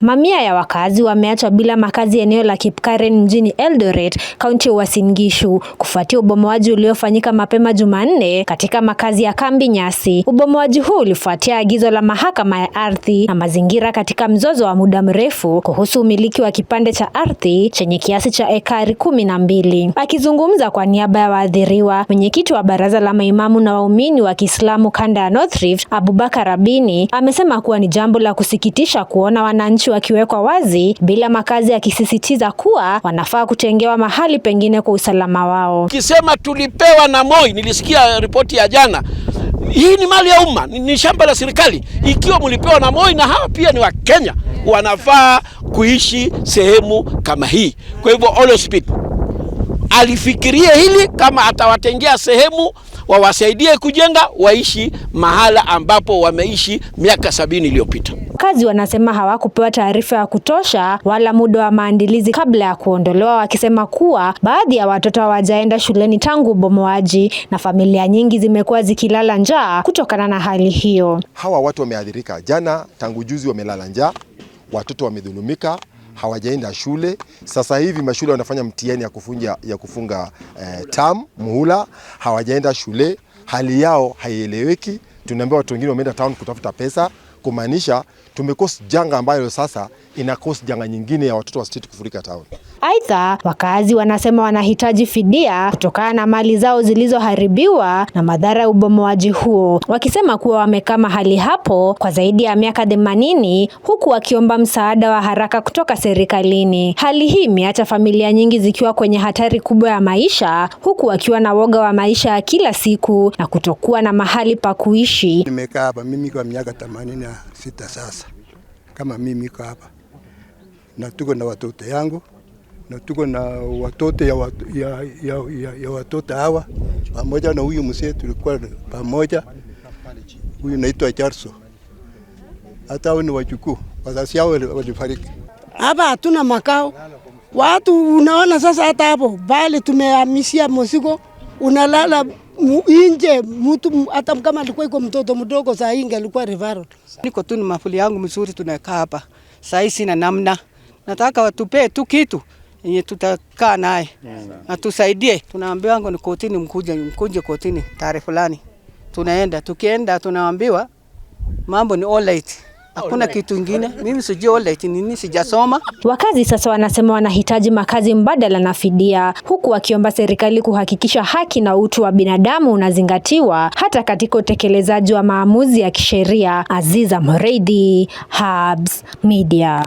Mamia ya wakazi wameachwa bila makazi eneo la Kipkaren mjini Eldoret, kaunti ya Uasin Gishu, kufuatia ubomoaji uliofanyika mapema Jumanne katika makazi ya Kambi Nyasi. Ubomoaji huu ulifuatia agizo la mahakama ya ardhi na mazingira katika mzozo wa muda mrefu kuhusu umiliki wa kipande cha ardhi chenye kiasi cha ekari 12. Akizungumza kwa niaba ya waathiriwa, mwenyekiti wa baraza la maimamu na waumini wa Kiislamu kanda ya North Rift, Abubakar Abini, amesema kuwa ni jambo la kusikitisha kuona wananchi wakiwekwa wazi bila makazi, akisisitiza kuwa wanafaa kutengewa mahali pengine kwa usalama wao. Kisema tulipewa na Moi, nilisikia ripoti ya jana. Hii ni mali ya umma, ni shamba la serikali. Ikiwa mlipewa na Moi, na hawa pia ni wa Kenya, wanafaa kuishi sehemu kama hii. Kwa hivyo all speed alifikiria hili, kama atawatengea sehemu wawasaidie kujenga, waishi mahala ambapo wameishi miaka 70 iliyopita. Wakazi wanasema hawakupewa taarifa ya kutosha wala muda wa maandalizi kabla ya kuondolewa, wakisema kuwa baadhi ya watoto hawajaenda shuleni tangu ubomoaji na familia nyingi zimekuwa zikilala njaa kutokana na hali hiyo. Hawa watu wameathirika. Jana tangu juzi wamelala njaa, watoto wamedhulumika, hawajaenda shule. Sasa hivi mashule wanafanya mtihani ya kufunga term muhula, hawajaenda shule. Hali yao haieleweki. Tunaambia watu wengine wameenda town kutafuta pesa, kumaanisha tumekosa janga ambayo sasa inakosa janga nyingine ya watoto wa state kufurika town. Aidha, wakazi wanasema wanahitaji fidia kutokana na mali zao zilizoharibiwa na madhara ya ubomoaji huo, wakisema kuwa wamekaa mahali hapo kwa zaidi ya miaka 80 huku wakiomba msaada wa haraka kutoka serikalini. Hali hii imeacha familia nyingi zikiwa kwenye hatari kubwa ya maisha, huku wakiwa na woga wa maisha ya kila siku na kutokuwa na mahali pa kuishi. Nimekaa hapa mimi kwa miaka 86 sasa. Kama mimi niko hapa na tuko na watoto yangu na tuko na watoto ya watoto hawa pamoja na huyu mzee tulikuwa pamoja. Huyu naitwa Charso. Hata wao ni wajukuu, wazazi wao walifariki. Hapa hatuna makao. Watu unaona sasa hata hapo bali tumehamishia mzigo, unalala nje. Mtu hata kama alikuwa iko mtoto mdogo saa hii alikuwa referral. Niko tu ni mafuli yangu mzuri, tunakaa hapa. Sasa sina namna. Nataka watupe tu kitu yenye tutakaa naye. Atusaidie. Tunaambiwa ngo ni kotini, mkuje kotini tarehe fulani. Tunaenda, tukienda tunaambiwa mambo ni all right. Hakuna kitu kingine. Mimi sijui all right nini, sijasoma. Wakazi sasa wanasema wanahitaji makazi mbadala na fidia, huku wakiomba serikali kuhakikisha haki na utu wa binadamu unazingatiwa hata katika utekelezaji wa maamuzi ya kisheria. Aziza Moreidi, Hubs Media.